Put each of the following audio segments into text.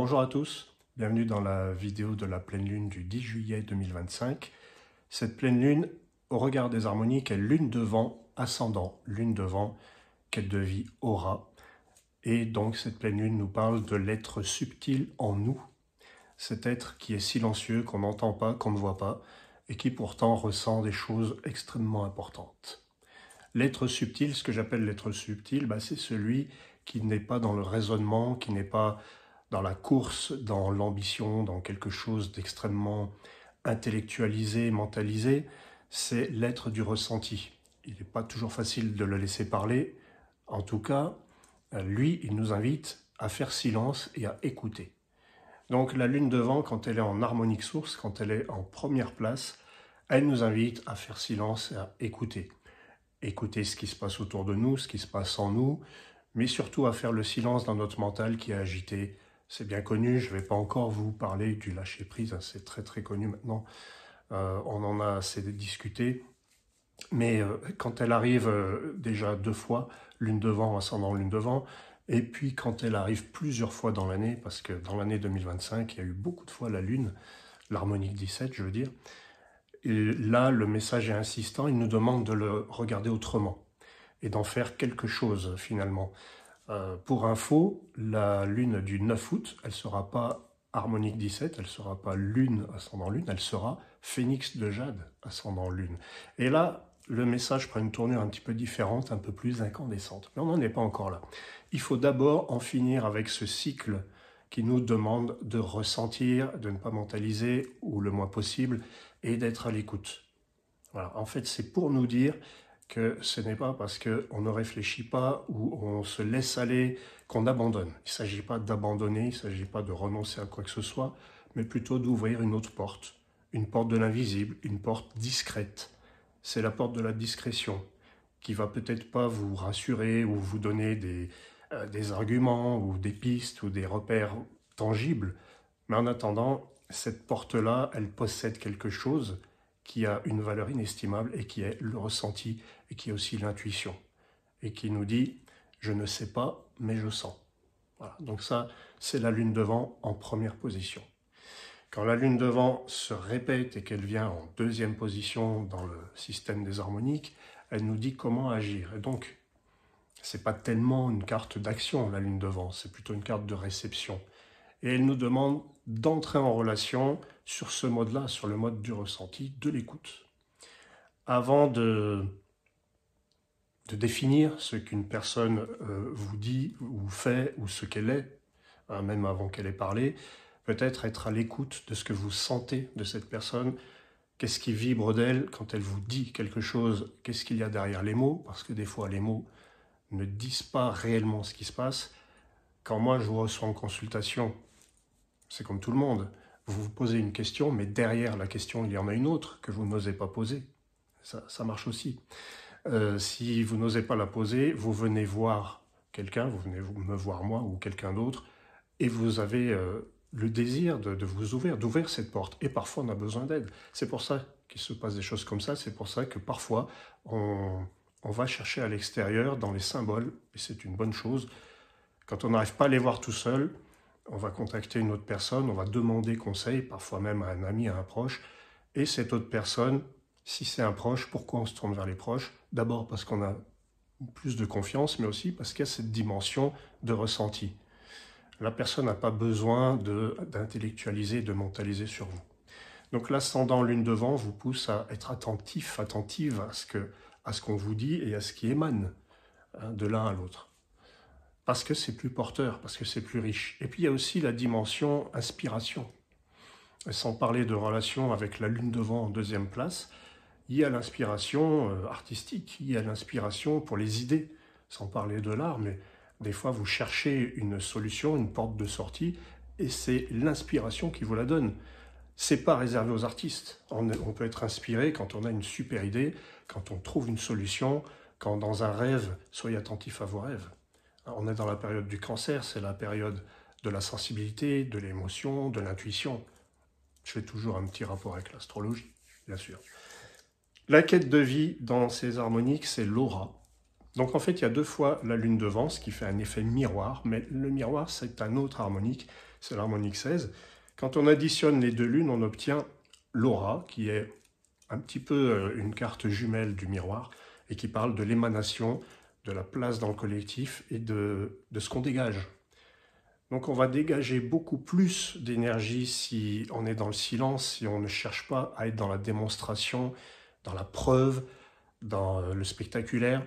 Bonjour à tous, bienvenue dans la vidéo de la pleine lune du 10 juillet 2025. Cette pleine lune, au regard des harmoniques, est lune de vent ascendant, lune de vent, quête de vie, aura. Et donc cette pleine lune nous parle de l'être subtil en nous, cet être qui est silencieux, qu'on n'entend pas, qu'on ne voit pas, et qui pourtant ressent des choses extrêmement importantes. L'être subtil, ce que j'appelle l'être subtil, c'est celui qui n'est pas dans le raisonnement, qui n'est pas dans la course, dans l'ambition, dans quelque chose d'extrêmement intellectualisé, mentalisé. C'est l'être du ressenti. Il n'est pas toujours facile de le laisser parler. En tout cas, lui, il nous invite à faire silence et à écouter. Donc la lune de vent, quand elle est en harmonique source, quand elle est en première place, elle nous invite à faire silence et à écouter. Écouter ce qui se passe autour de nous, ce qui se passe en nous, mais surtout à faire le silence dans notre mental qui est agité. C'est bien connu, je ne vais pas encore vous parler du lâcher-prise, c'est très très connu maintenant, on en a assez discuté. Mais quand elle arrive déjà 2 fois, lune de vent, ascendant lune de vent, et puis quand elle arrive plusieurs fois dans l'année, parce que dans l'année 2025, il y a eu beaucoup de fois la lune, l'harmonique 17 je veux dire, et là le message est insistant, il nous demande de le regarder autrement, et d'en faire quelque chose finalement. Pour info, la lune du 9 août, elle ne sera pas harmonique 17, elle ne sera pas lune ascendant lune, elle sera phénix de jade ascendant lune. Et là, le message prend une tournure un petit peu différente, un peu plus incandescente. Mais on n'en est pas encore là. Il faut d'abord en finir avec ce cycle qui nous demande de ressentir, de ne pas mentaliser, ou le moins possible, et d'être à l'écoute. Voilà. En fait, c'est pour nous dire que ce n'est pas parce qu'on ne réfléchit pas ou on se laisse aller qu'on abandonne. Il ne s'agit pas d'abandonner, il ne s'agit pas de renoncer à quoi que ce soit, mais plutôt d'ouvrir une autre porte, une porte de l'invisible, une porte discrète. C'est la porte de la discrétion qui va peut-être pas vous rassurer ou vous donner des arguments ou des pistes ou des repères tangibles, mais en attendant, cette porte-là, elle possède quelque chose qui a une valeur inestimable et qui est le ressenti et qui est aussi l'intuition et qui nous dit « je ne sais pas, mais je sens ». Voilà. Donc ça, c'est la lune de vent en première position. Quand la lune de vent se répète et qu'elle vient en deuxième position dans le système des harmoniques, elle nous dit comment agir. Et donc, c'est pas tellement une carte d'action, la lune de vent, c'est plutôt une carte de réception. Et elle nous demande d'entrer en relation sur ce mode-là, sur le mode du ressenti, de l'écoute. Avant de définir ce qu'une personne vous dit ou fait ou ce qu'elle est, même avant qu'elle ait parlé, peut-être être à l'écoute de ce que vous sentez de cette personne, qu'est-ce qui vibre d'elle quand elle vous dit quelque chose, qu'est-ce qu'il y a derrière les mots, parce que des fois les mots ne disent pas réellement ce qui se passe. Quand moi je vous reçois en consultation, c'est comme tout le monde, vous vous posez une question, mais derrière la question, il y en a une autre que vous n'osez pas poser. Ça marche aussi. Si vous n'osez pas la poser, vous venez voir quelqu'un, vous venez me voir moi ou quelqu'un d'autre, et vous avez le désir de vous ouvrir, d'ouvrir cette porte. Et parfois, on a besoin d'aide. C'est pour ça qu'il se passe des choses comme ça, c'est pour ça que parfois, on va chercher à l'extérieur, dans les symboles, et c'est une bonne chose. Quand on n'arrive pas à les voir tout seul, on va contacter une autre personne, on va demander conseil, parfois même à un ami, à un proche, et cette autre personne, si c'est un proche, pourquoi on se tourne vers les proches? D'abord parce qu'on a plus de confiance, mais aussi parce qu'il y a cette dimension de ressenti. La personne n'a pas besoin d'intellectualiser, de mentaliser sur vous. Donc l'ascendant lune de vent vous pousse à être attentif, attentive à ce qu'on vous dit et à ce qui émane de l'un à l'autre. Parce que c'est plus porteur, parce que c'est plus riche. Et puis il y a aussi la dimension inspiration. Sans parler de relation avec la lune de vent en deuxième place, il y a l'inspiration artistique, il y a l'inspiration pour les idées, sans parler de l'art, mais des fois vous cherchez une solution, une porte de sortie, et c'est l'inspiration qui vous la donne. C'est pas réservé aux artistes. On peut être inspiré quand on a une super idée, quand on trouve une solution, quand dans un rêve, soyez attentif à vos rêves. On est dans la période du cancer, c'est la période de la sensibilité, de l'émotion, de l'intuition. Je fais toujours un petit rapport avec l'astrologie, bien sûr. La quête de vie dans ces harmoniques, c'est l'aura. Donc en fait, il y a 2 fois la lune de vent, ce qui fait un effet miroir, mais le miroir, c'est un autre harmonique, c'est l'harmonique 16. Quand on additionne les deux lunes, on obtient l'aura, qui est un petit peu une carte jumelle du miroir, et qui parle de l'émanation, de la place dans le collectif et de ce qu'on dégage. Donc on va dégager beaucoup plus d'énergie si on est dans le silence, si on ne cherche pas à être dans la démonstration, dans la preuve, dans le spectaculaire.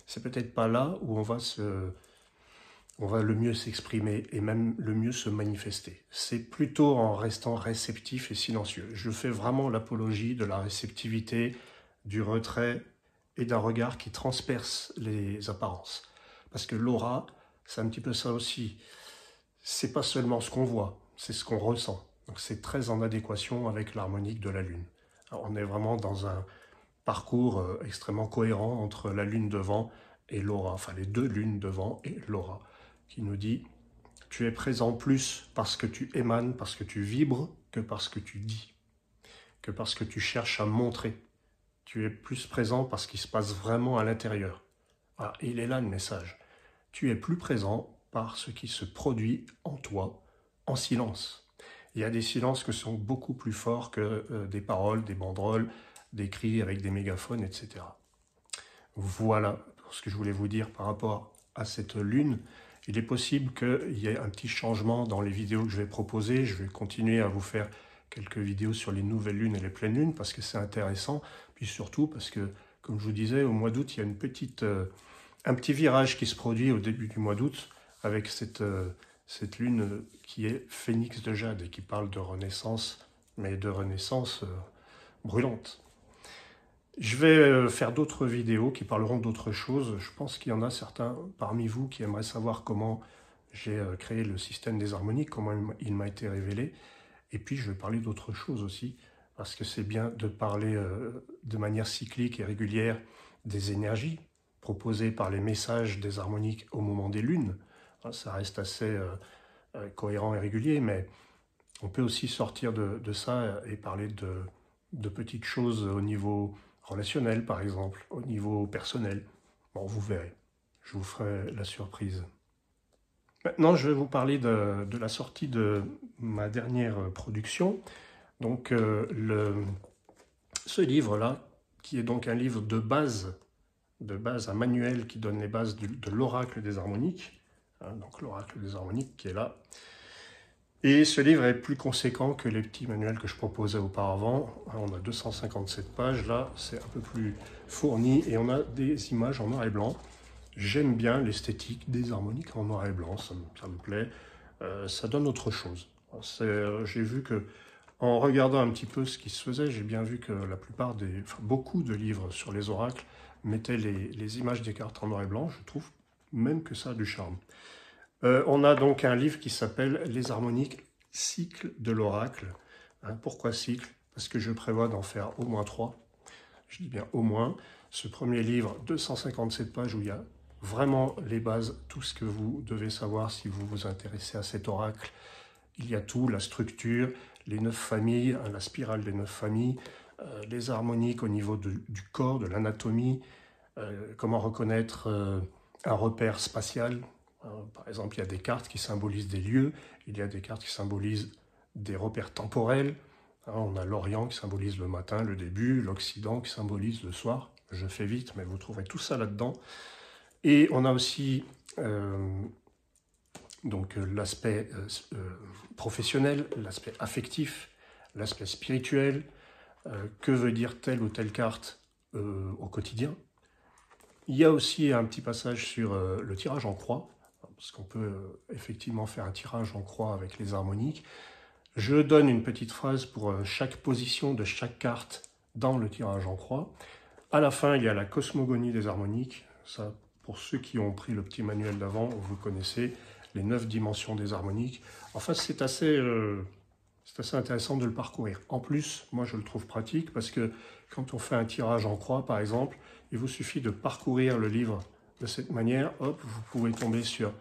C'est peut-être pas là où on va le mieux s'exprimer et même le mieux se manifester. C'est plutôt en restant réceptif et silencieux. Je fais vraiment l'apologie de la réceptivité, du retrait et d'un regard qui transperce les apparences. Parce que l'aura, c'est un petit peu ça aussi. C'est pas seulement ce qu'on voit, c'est ce qu'on ressent. Donc c'est très en adéquation avec l'harmonique de la Lune. Alors on est vraiment dans un parcours extrêmement cohérent entre la Lune devant et l'aura, enfin les deux lunes devant et l'aura, qui nous dit « Tu es présent plus parce que tu émanes, parce que tu vibres, que parce que tu dis, que parce que tu cherches à montrer. Tu es plus présent parce qu'il se passe vraiment à l'intérieur. » Voilà, il est là le message. Tu es plus présent par ce qui se produit en toi, en silence. Il y a des silences qui sont beaucoup plus forts que des paroles, des banderoles, des cris avec des mégaphones, etc. Voilà ce que je voulais vous dire par rapport à cette lune. Il est possible qu'il y ait un petit changement dans les vidéos que je vais proposer. Je vais continuer à vous faire quelques vidéos sur les nouvelles lunes et les pleines lunes parce que c'est intéressant. Puis surtout parce que, comme je vous disais, au mois d'août, il y a un petit virage qui se produit au début du mois d'août avec cette lune qui est phénix de jade et qui parle de renaissance, mais de renaissance brûlante. Je vais faire d'autres vidéos qui parleront d'autres choses. Je pense qu'il y en a certains parmi vous qui aimeraient savoir comment j'ai créé le système des harmoniques, comment il m'a été révélé. Et puis je vais parler d'autres choses aussi, parce que c'est bien de parler de manière cyclique et régulière des énergies proposées par les messages des harmoniques au moment des lunes. Ça reste assez cohérent et régulier, mais on peut aussi sortir de ça et parler de petites choses au niveau relationnel, par exemple, au niveau personnel. Bon, vous verrez, je vous ferai la surprise. Maintenant, je vais vous parler de la sortie de ma dernière production. Donc, ce livre-là, qui est donc un livre de base, un manuel qui donne les bases de l'oracle des harmoniques, donc l'oracle des harmoniques qui est là. Et ce livre est plus conséquent que les petits manuels que je proposais auparavant. On a 257 pages, là c'est un peu plus fourni et on a des images en noir et blanc. J'aime bien l'esthétique des harmoniques en noir et blanc, ça me plaît. Ça donne autre chose. J'ai vu que, en regardant un petit peu ce qui se faisait, j'ai bien vu que beaucoup de livres sur les oracles mettaient les images des cartes en noir et blanc. Je trouve même que ça a du charme. On a donc un livre qui s'appelle « Les harmoniques, cycle de l'oracle ». Pourquoi cycle? Parce que je prévois d'en faire au moins 3. Je dis bien au moins. Ce premier livre, 257 pages, où il y a vraiment les bases, tout ce que vous devez savoir si vous vous intéressez à cet oracle. Il y a tout, la structure, les 9 familles, la spirale des 9 familles, les harmoniques au niveau du corps, de l'anatomie, comment reconnaître un repère spatial. Par exemple, il y a des cartes qui symbolisent des lieux, il y a des cartes qui symbolisent des repères temporels. On a l'Orient qui symbolise le matin, le début, l'Occident qui symbolise le soir. Je fais vite, mais vous trouverez tout ça là-dedans. Et on a aussi l'aspect professionnel, l'aspect affectif, l'aspect spirituel. Que veut dire telle ou telle carte au quotidien? Il y a aussi un petit passage sur le tirage en croix, parce qu'on peut effectivement faire un tirage en croix avec les harmoniques. Je donne une petite phrase pour chaque position de chaque carte dans le tirage en croix. À la fin, il y a la cosmogonie des harmoniques. Ça, pour ceux qui ont pris le petit manuel d'avant, vous connaissez les 9 dimensions des harmoniques. Enfin, c'est assez intéressant de le parcourir. En plus, moi, je le trouve pratique parce que quand on fait un tirage en croix, par exemple, il vous suffit de parcourir le livre de cette manière. Hop, vous pouvez tomber sur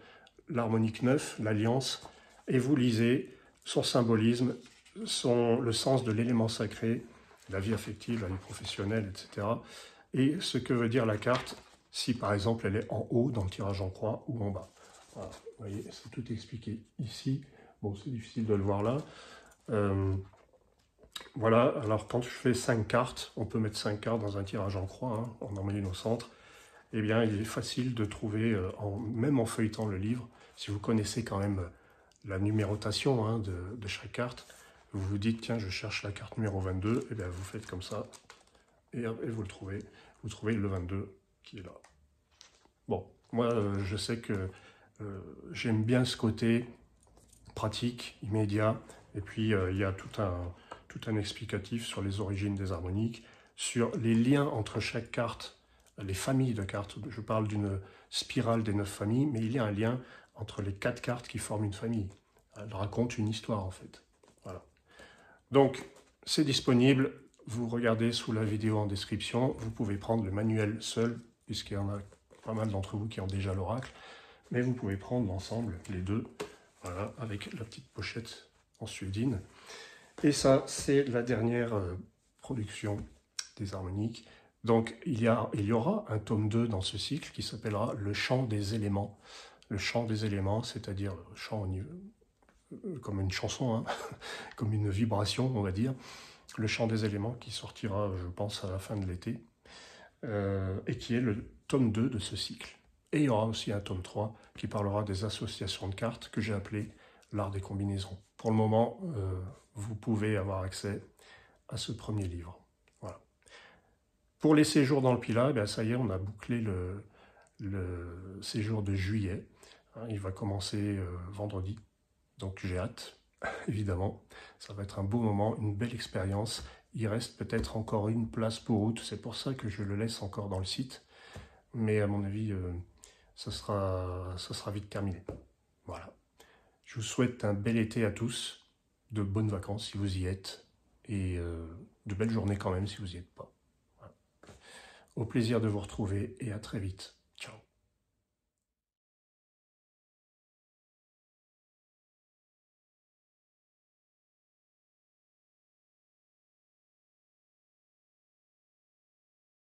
l'harmonique 9, l'alliance, et vous lisez son symbolisme, le sens de l'élément sacré, la vie affective, la vie professionnelle, etc. Et ce que veut dire la carte, si par exemple elle est en haut dans le tirage en croix ou en bas. Voilà, vous voyez, c'est tout expliqué ici. Bon, c'est difficile de le voir là. Voilà, alors quand je fais 5 cartes, on peut mettre 5 cartes dans un tirage en croix, hein, on en met une au centre, eh bien il est facile de trouver, même en feuilletant le livre, si vous connaissez quand même la numérotation hein, de chaque carte, vous vous dites, tiens, je cherche la carte numéro 22, et bien vous faites comme ça, et vous le trouvez. Vous trouvez le 22 qui est là. Bon, moi, je sais que j'aime bien ce côté pratique, immédiat, et puis il y a tout un explicatif sur les origines des harmoniques, sur les liens entre chaque carte, les familles de cartes. Je parle d'une spirale des 9 familles, mais il y a un lien entre les 4 cartes qui forment une famille. Elle raconte une histoire, en fait. Voilà. Donc, c'est disponible. Vous regardez sous la vidéo en description. Vous pouvez prendre le manuel seul, puisqu'il y en a pas mal d'entre vous qui ont déjà l'oracle. Mais vous pouvez prendre l'ensemble, les deux, voilà, avec la petite pochette en suédine. Et ça, c'est la dernière production des harmoniques. Donc, il y aura un tome 2 dans ce cycle qui s'appellera Le chant des éléments. Le chant des éléments, c'est-à-dire le chant au niveau, comme une chanson, hein, comme une vibration, on va dire. Le chant des éléments qui sortira, je pense, à la fin de l'été, et qui est le tome 2 de ce cycle. Et il y aura aussi un tome 3 qui parlera des associations de cartes que j'ai appelé l'art des combinaisons. Pour le moment, vous pouvez avoir accès à ce premier livre. Voilà. Pour les séjours dans le Pila, ben ça y est, on a bouclé le séjour de juillet. Il va commencer vendredi, donc j'ai hâte, évidemment. Ça va être un beau moment, une belle expérience. Il reste peut-être encore une place pour août, c'est pour ça que je le laisse encore dans le site. Mais à mon avis, ça sera vite terminé. Voilà. Je vous souhaite un bel été à tous, de bonnes vacances si vous y êtes, et de belles journées quand même si vous n'y êtes pas. Voilà. Au plaisir de vous retrouver et à très vite.